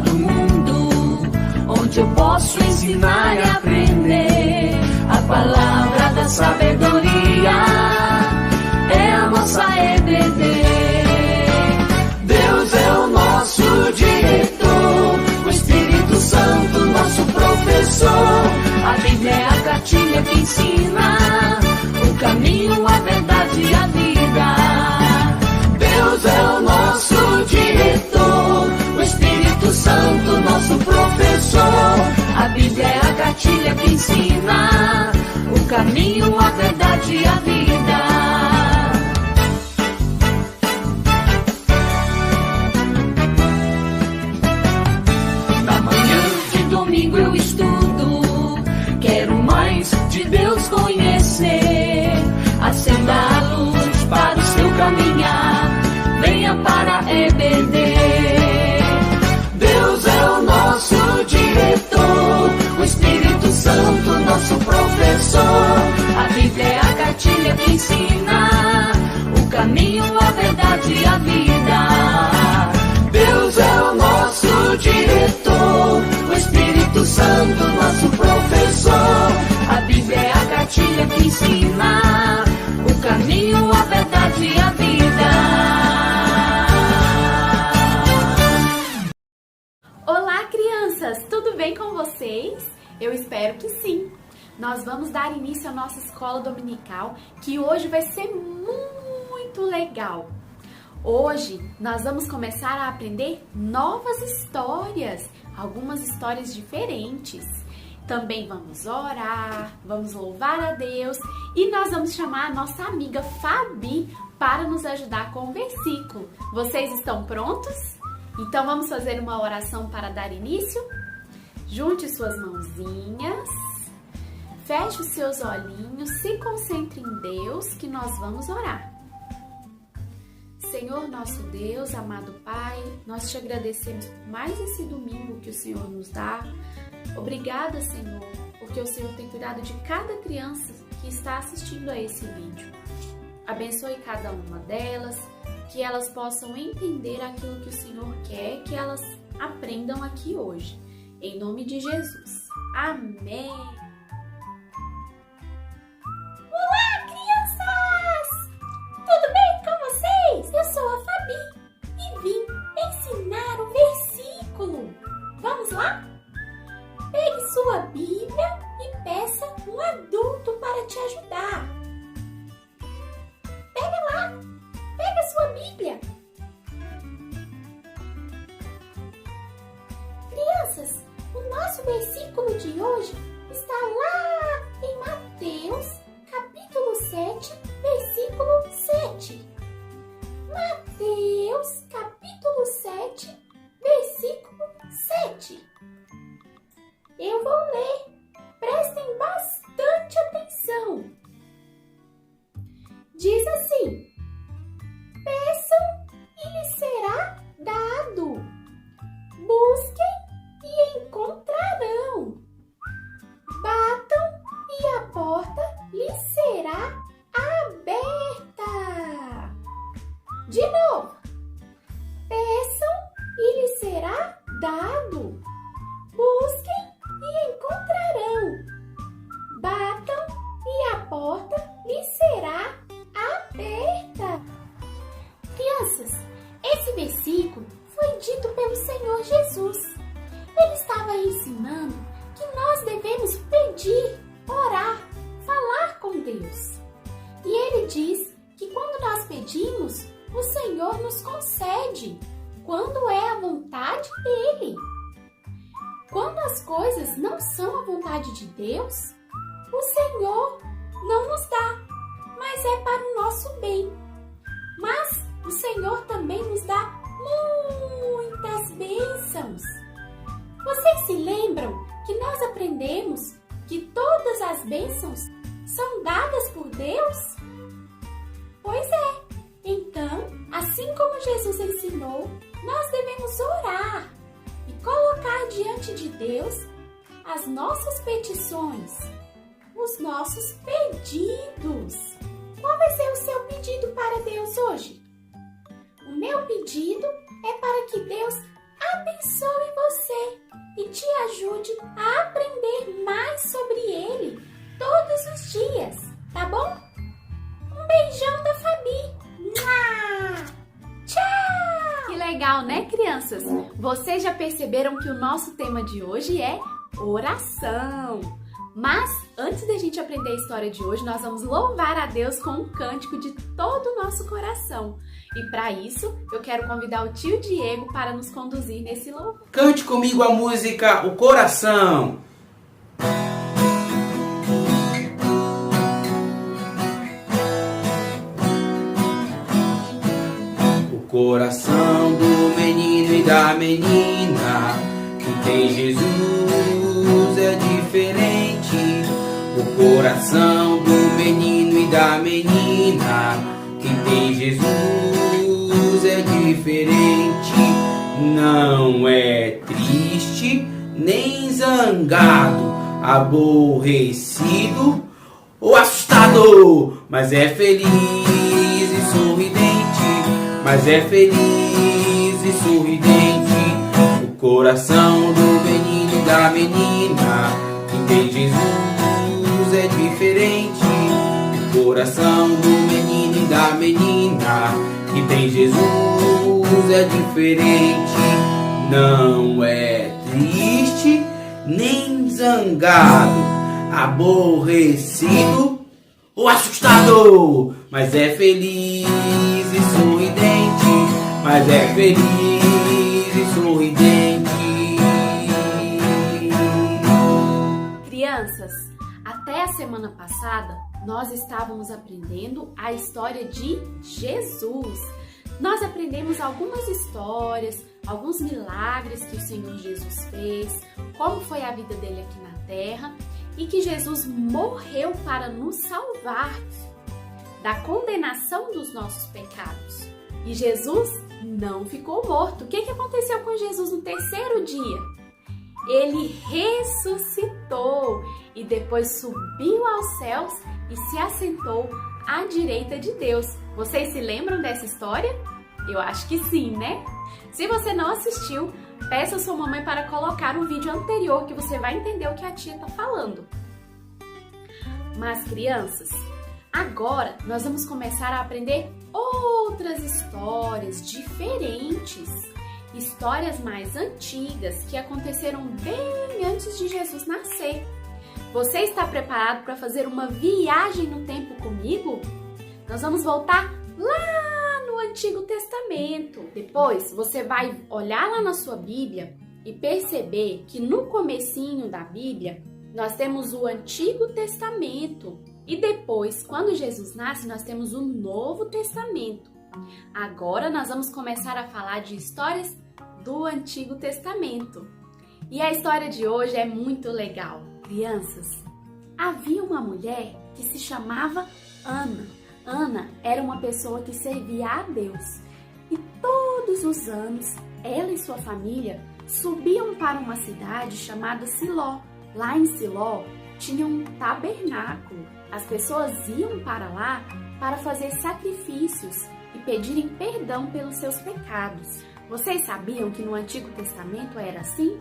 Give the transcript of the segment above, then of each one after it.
do mundo, onde eu posso ensinar e aprender. A palavra da sabedoria é a nossa EBD. Deus é o nosso diretor, o Espírito Santo nosso professor. A Bíblia é a cartilha que ensina o caminho, a verdade e a vida. Deus é o nosso diretor, o Espírito Santo nosso professor. A Bíblia é a cartilha que ensina o caminho, a verdade e a vida. Na manhã de domingo eu estudo, quero mais de Deus conhecer. Acenda a luz para o seu caminhar, venha para a EBD. Deus é o nosso diretor, o Espírito Santo nosso professor. A Bíblia é a cartilha que ensina o caminho, a verdade e a vida. Deus é o nosso diretor, o Espírito Santo nosso professor. A Bíblia é a cartilha que ensina o caminho, a verdade e a vida. Olá, crianças! Tudo bem com vocês? Eu espero que sim! Nós vamos dar início à nossa escola dominical, que hoje vai ser muito legal. Hoje nós vamos começar a aprender novas histórias, algumas histórias diferentes. Também vamos orar, vamos louvar a Deus e nós vamos chamar a nossa amiga Fabi para nos ajudar com o versículo. Vocês estão prontos? Então vamos fazer uma oração para dar início? Junte suas mãozinhas, feche os seus olhinhos, se concentre em Deus que nós vamos orar. Senhor nosso Deus, amado Pai, nós te agradecemos por mais esse domingo que o Senhor nos dá. Obrigada, Senhor, porque o Senhor tem cuidado de cada criança que está assistindo a esse vídeo. Abençoe cada uma delas, que elas possam entender aquilo que o Senhor quer que elas aprendam aqui hoje. Em nome de Jesus. Amém! Olá, crianças! Tudo bem com vocês? Eu sou a Fabi e vim ensinar o versículo. Vamos lá? Pegue sua Bíblia e peça um adulto para te ajudar. Pega lá! Pega sua Bíblia! Crianças, o nosso versículo de hoje está lá em Mateus, capítulo 7, versículo 7. Mateus, capítulo 7, versículo 7. Eu vou ler. Prestem bastante atenção. Diz assim: peçam e lhes será dado. Busquem e encontrarão. Batam e a porta lhes será aberta. De novo. Peçam e lhes será dado. Busquem e encontrarão. Batam e a porta lhes será aberta. Crianças, esse versículo foi dito pelo Senhor Jesus. Ele estava ensinando que nós devemos pedir, orar, falar com Deus. E ele diz que quando nós pedimos, o Senhor nos concede, quando é a vontade dele. Quando as coisas não são a vontade de Deus, o Senhor não nos dá, mas é para o nosso bem. Mas o Senhor também nos dá muitas bênçãos. Vocês se lembram que nós aprendemos que todas as bênçãos são dadas por Deus? Pois é. Então, assim como Jesus ensinou, nós devemos orar e colocar diante de Deus as nossas petições, os nossos pedidos. Qual vai ser o seu pedido para Deus hoje? O meu pedido é para que Deus abençoe você. legal, né, crianças? Vocês já perceberam que o nosso tema de hoje é oração. Mas, antes da gente aprender a história de hoje, nós vamos louvar a Deus com um cântico de todo o nosso coração. E para isso, eu quero convidar o tio Diego para nos conduzir nesse louvor. Cante comigo a música O Coração. O coração do menino e da menina que tem Jesus é diferente. O coração do menino e da menina que tem Jesus é diferente. Não é triste nem zangado, aborrecido ou assustado, mas é feliz e sorridente. Mas é feliz e sorridente. O coração do menino e da menina que tem Jesus é diferente. O coração do menino e da menina que tem Jesus é diferente. Não é triste nem zangado, aborrecido ou assustado, mas é feliz e sorridente. Mas é feliz e sorridente. Crianças, até a semana passada, nós estávamos aprendendo a história de Jesus. Nós aprendemos algumas histórias, alguns milagres que o Senhor Jesus fez, como foi a vida dele aqui na terra e que Jesus morreu para nos salvar da condenação dos nossos pecados. E Jesus não ficou morto. O que aconteceu com Jesus no terceiro dia? Ele ressuscitou e depois subiu aos céus e se assentou à direita de Deus. Vocês se lembram dessa história? Eu acho que sim, né? Se você não assistiu, peça a sua mamãe para colocar o vídeo anterior que você vai entender o que a tia está falando. Mas, crianças, agora nós vamos começar a aprender outras histórias diferentes. Histórias mais antigas que aconteceram bem antes de Jesus nascer. Você está preparado para fazer uma viagem no tempo comigo? Nós vamos voltar lá no Antigo Testamento. Depois você vai olhar lá na sua Bíblia e perceber que no comecinho da Bíblia nós temos o Antigo Testamento e depois, quando Jesus nasce, nós temos o Novo Testamento. Agora nós vamos começar a falar de histórias do Antigo Testamento. E a história de hoje é muito legal. Crianças, havia uma mulher que se chamava Ana. Ana era uma pessoa que servia a Deus. E todos os anos, ela e sua família subiam para uma cidade chamada Siló. Lá em Siló tinha um tabernáculo. As pessoas iam para lá para fazer sacrifícios e pedirem perdão pelos seus pecados. Vocês sabiam que no Antigo Testamento era assim?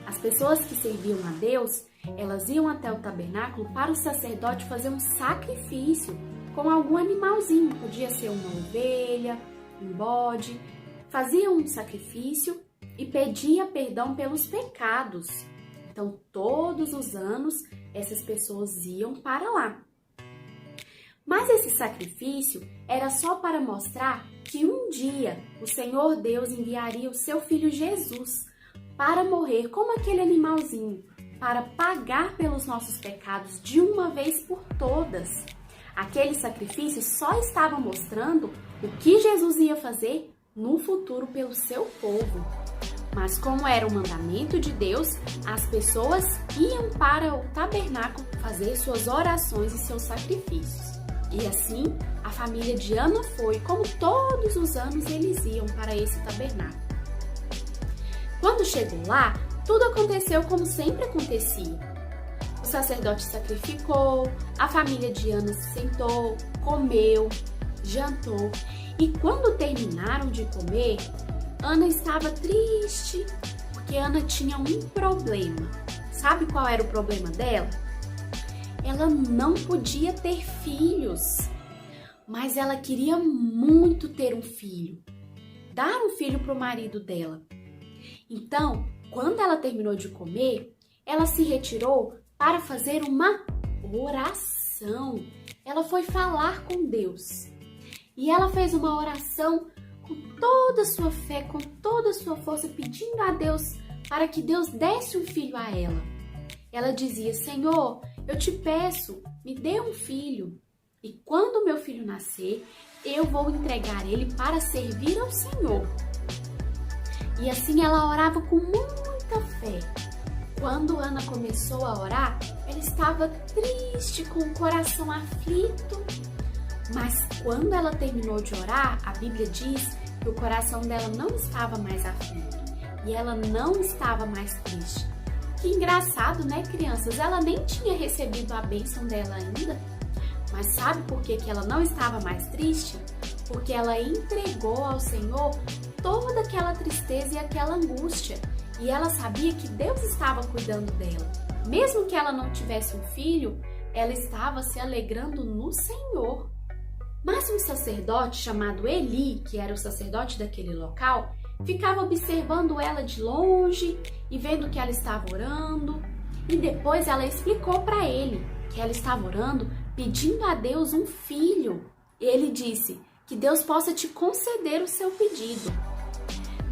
As pessoas que serviam a Deus, elas iam até o tabernáculo para o sacerdote fazer um sacrifício com algum animalzinho. Podia ser uma ovelha, um bode. Faziam um sacrifício e pedia perdão pelos pecados. Então, todos os anos, essas pessoas iam para lá. Mas esse sacrifício era só para mostrar que um dia o Senhor Deus enviaria o seu filho Jesus para morrer como aquele animalzinho, para pagar pelos nossos pecados de uma vez por todas. Aquele sacrifício só estava mostrando o que Jesus ia fazer no futuro pelo seu povo. Mas como era um mandamento de Deus, as pessoas iam para o tabernáculo fazer suas orações e seus sacrifícios. E assim, a família de Ana foi, como todos os anos eles iam para esse tabernáculo. Quando chegou lá, tudo aconteceu como sempre acontecia. O sacerdote sacrificou, a família de Ana se sentou, comeu, jantou. E quando terminaram de comer, Ana estava triste, porque Ana tinha um problema. Sabe qual era o problema dela? Ela não podia ter filhos, mas ela queria muito ter um filho. dar um filho para o marido dela. Então, quando ela terminou de comer, ela se retirou para fazer uma oração. Ela foi falar com Deus. E ela fez uma oração com toda a sua fé, com toda a sua força, pedindo a Deus para que Deus desse um filho a ela. Ela dizia: Senhor, eu te peço, me dê um filho. E quando meu filho nascer, eu vou entregar ele para servir ao Senhor. E assim ela orava com muita fé. Quando Ana começou a orar, ela estava triste, com o coração aflito. Mas quando ela terminou de orar, a Bíblia diz que o coração dela não estava mais aflito e ela não estava mais triste. Que engraçado, né, crianças? Ela nem tinha recebido a bênção dela ainda. Mas sabe por que ela não estava mais triste? Porque ela entregou ao Senhor toda aquela tristeza e aquela angústia. E ela sabia que Deus estava cuidando dela. Mesmo que ela não tivesse um filho, ela estava se alegrando no Senhor. Mas um sacerdote chamado Eli, que era o sacerdote daquele local, ficava observando ela de longe e vendo que ela estava orando. E depois ela explicou para ele que ela estava orando pedindo a Deus um filho. Ele disse que Deus possa te conceder o seu pedido.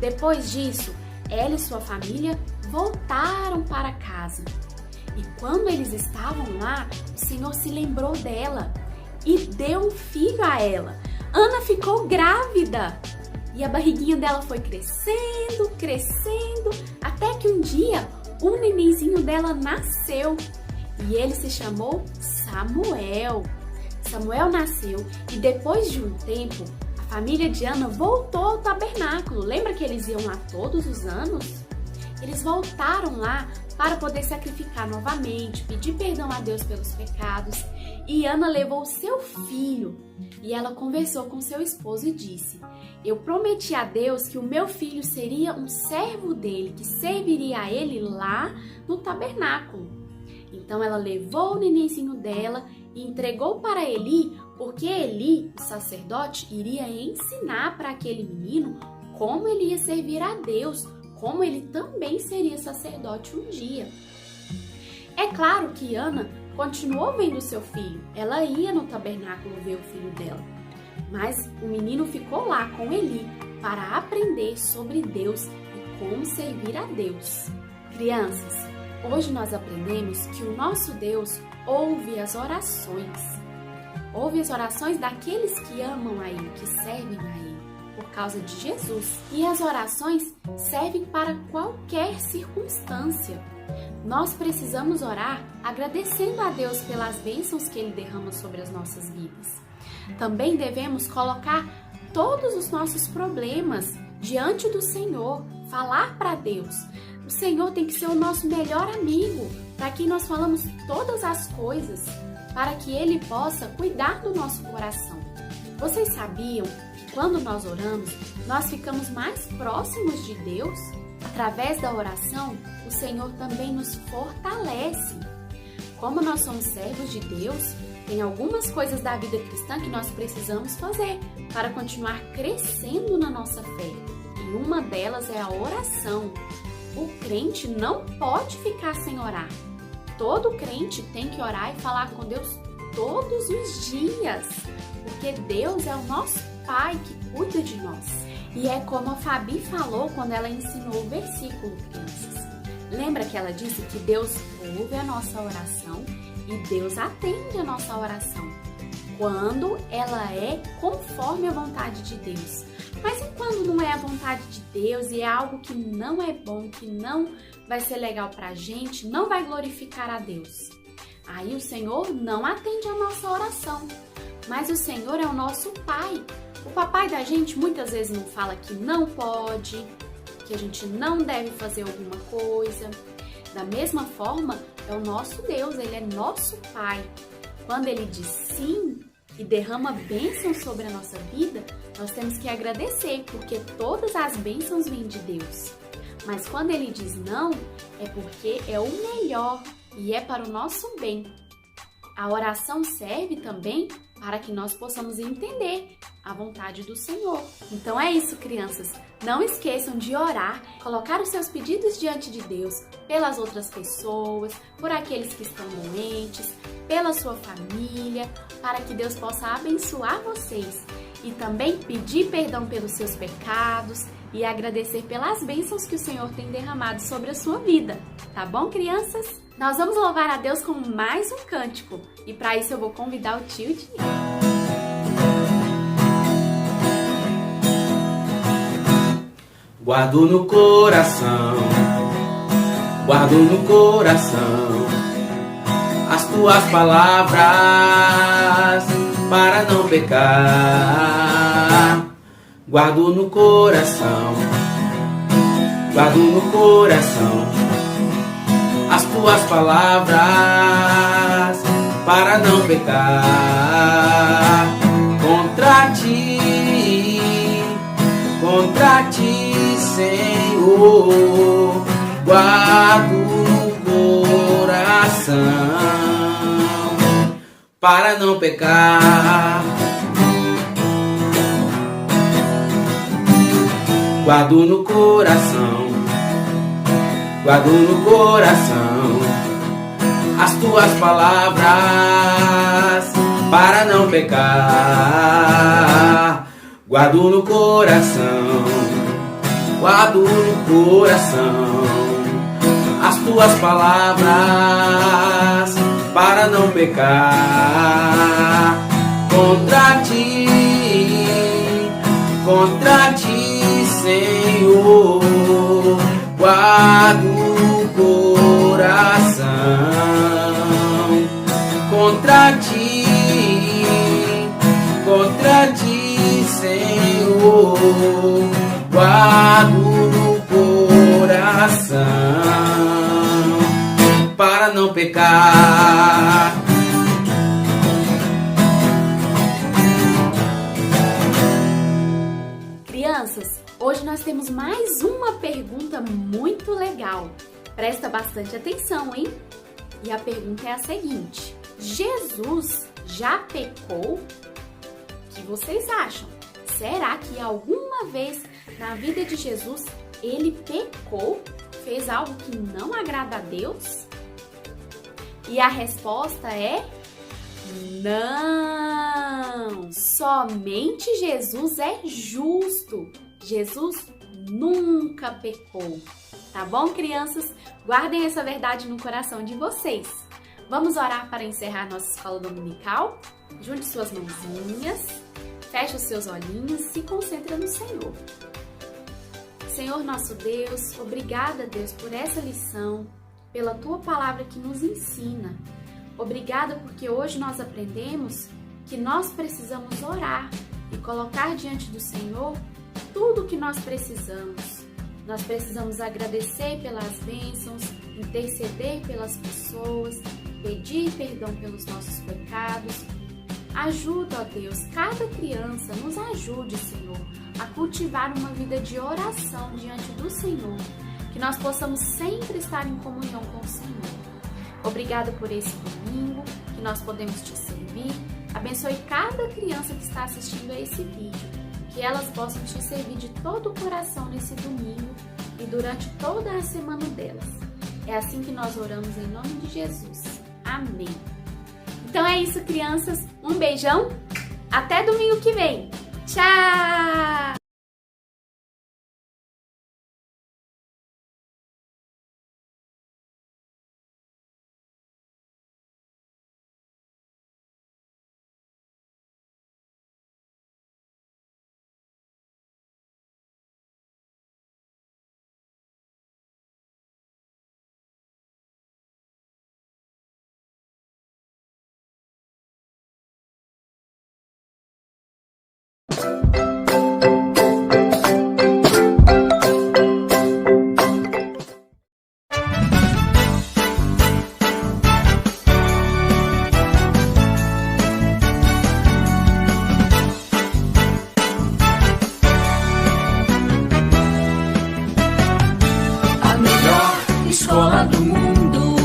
Depois disso, ela e sua família voltaram para casa. E quando eles estavam lá, o Senhor se lembrou dela e deu um filho a ela. Ana ficou grávida e a barriguinha dela foi crescendo, crescendo, até que um dia o nenenzinho dela nasceu e ele se chamou Samuel. Samuel nasceu e depois de um tempo, a família de Ana voltou ao tabernáculo. Lembra que eles iam lá todos os anos? Eles voltaram lá para poder sacrificar novamente, pedir perdão a Deus pelos pecados. E Ana levou seu filho e ela conversou com seu esposo e disse: eu prometi a Deus que o meu filho seria um servo dele, que serviria a ele lá no tabernáculo. Então ela levou o nenenzinho dela e entregou para Eli, porque Eli, o sacerdote, iria ensinar para aquele menino como ele ia servir a Deus, como ele também seria sacerdote um dia. É claro que Ana continuou vendo seu filho, ela ia no tabernáculo ver o filho dela, mas o menino ficou lá com Eli para aprender sobre Deus e como servir a Deus. Crianças, hoje nós aprendemos que o nosso Deus ouve as orações daqueles que amam a Ele, que servem a Ele, por causa de Jesus. E as orações servem para qualquer circunstância. Nós precisamos orar agradecendo a Deus pelas bênçãos que Ele derrama sobre as nossas vidas. Também devemos colocar todos os nossos problemas diante do Senhor, falar para Deus. O Senhor tem que ser o nosso melhor amigo, para quem nós falamos todas as coisas, para que Ele possa cuidar do nosso coração. Vocês sabiam que quando nós oramos, nós ficamos mais próximos de Deus? Através da oração, o Senhor também nos fortalece. Como nós somos servos de Deus, tem algumas coisas da vida cristã que nós precisamos fazer para continuar crescendo na nossa fé. E uma delas é a oração. O crente não pode ficar sem orar. Todo crente tem que orar e falar com Deus todos os dias, porque Deus é o nosso Pai que cuida de nós. E é como a Fabi falou quando ela ensinou o versículo, crianças. Lembra que ela disse que Deus ouve a nossa oração e Deus atende a nossa oração quando ela é conforme a vontade de Deus. Mas e quando não é a vontade de Deus e é algo que não é bom, que não vai ser legal pra gente, não vai glorificar a Deus? Aí o Senhor não atende a nossa oração. Mas o Senhor é o nosso Pai. O papai da gente muitas vezes não fala que não pode, que a gente não deve fazer alguma coisa. Da mesma forma, é o nosso Deus, Ele é nosso Pai. Quando Ele diz sim e derrama bênçãos sobre a nossa vida, nós temos que agradecer, porque todas as bênçãos vêm de Deus. Mas quando Ele diz não, é porque é o melhor e é para o nosso bem. A oração serve também para que nós possamos entender a vontade do Senhor. Então é isso, crianças. Não esqueçam de orar, colocar os seus pedidos diante de Deus, pelas outras pessoas, por aqueles que estão doentes, pela sua família, para que Deus possa abençoar vocês. E também pedir perdão pelos seus pecados e agradecer pelas bênçãos que o Senhor tem derramado sobre a sua vida. Tá bom, crianças? Nós vamos louvar a Deus com mais um cântico. E para isso eu vou convidar o tio Dinho. Guardo no coração as tuas palavras para não pecar. Guardo no coração as tuas palavras para não pecar. Contra ti, Senhor, guardo no coração para não pecar. Guardo no coração as tuas palavras para não pecar. Guardo no coração as tuas palavras para não pecar. Contra ti, Senhor, guardo o coração. Contra ti, Senhor, guardo no coração para não pecar. Crianças, hoje nós temos mais uma pergunta muito legal. Presta bastante atenção, hein? E a pergunta é a seguinte: Jesus já pecou? O que vocês acham? Será que alguma vez na vida de Jesus ele pecou? Fez algo que não agrada a Deus? E a resposta é não! Somente Jesus é justo. Jesus nunca pecou. Tá bom, crianças? Guardem essa verdade no coração de vocês. Vamos orar para encerrar nossa escola dominical? Junte suas mãozinhas. Feche os seus olhinhos e se concentre no Senhor. Senhor nosso Deus, obrigada, Deus, por essa lição, pela Tua palavra que nos ensina. Obrigada porque hoje nós aprendemos que nós precisamos orar e colocar diante do Senhor tudo o que nós precisamos. Nós precisamos agradecer pelas bênçãos, interceder pelas pessoas, pedir perdão pelos nossos pecados. Ajuda, ó Deus, cada criança, nos ajude, Senhor, a cultivar uma vida de oração diante do Senhor, que nós possamos sempre estar em comunhão com o Senhor. Obrigada por esse domingo, que nós podemos te servir. Abençoe cada criança que está assistindo a esse vídeo, que elas possam te servir de todo o coração nesse domingo e durante toda a semana delas. É assim que nós oramos em nome de Jesus. Amém. Então é isso, crianças. Um beijão. Até domingo que vem. Tchau! Escola do mundo,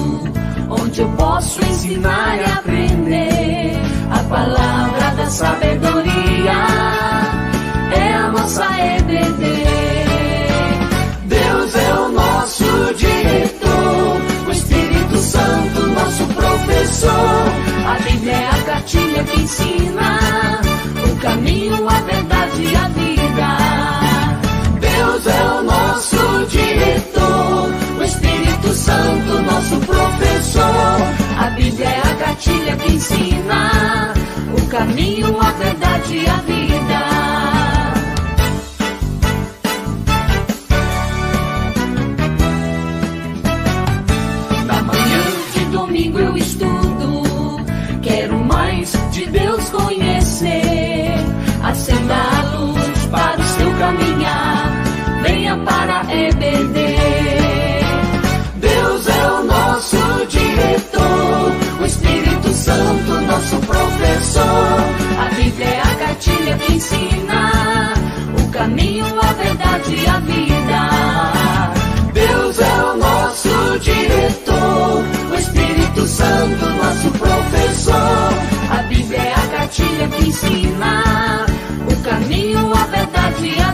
onde eu posso ensinar e aprender a palavra da sabedoria. cartilha que ensina o caminho, a verdade e a vida. Deus é o nosso diretor, o Espírito Santo nosso professor. A Bíblia é a cartilha que ensina o caminho, a verdade e a vida. Na manhã de domingo eu estudo, quero mais de Deus conhecer. Acenda a luz para o seu caminhar, venha para EBD. Deus é o nosso diretor, o Espírito Santo nosso professor. A Bíblia é a cartilha que ensina o caminho, a verdade e a vida. Deus é o nosso diretor, o Espírito Santo nosso professor. A Bíblia é a cartilha que ensina o caminho, a verdade e a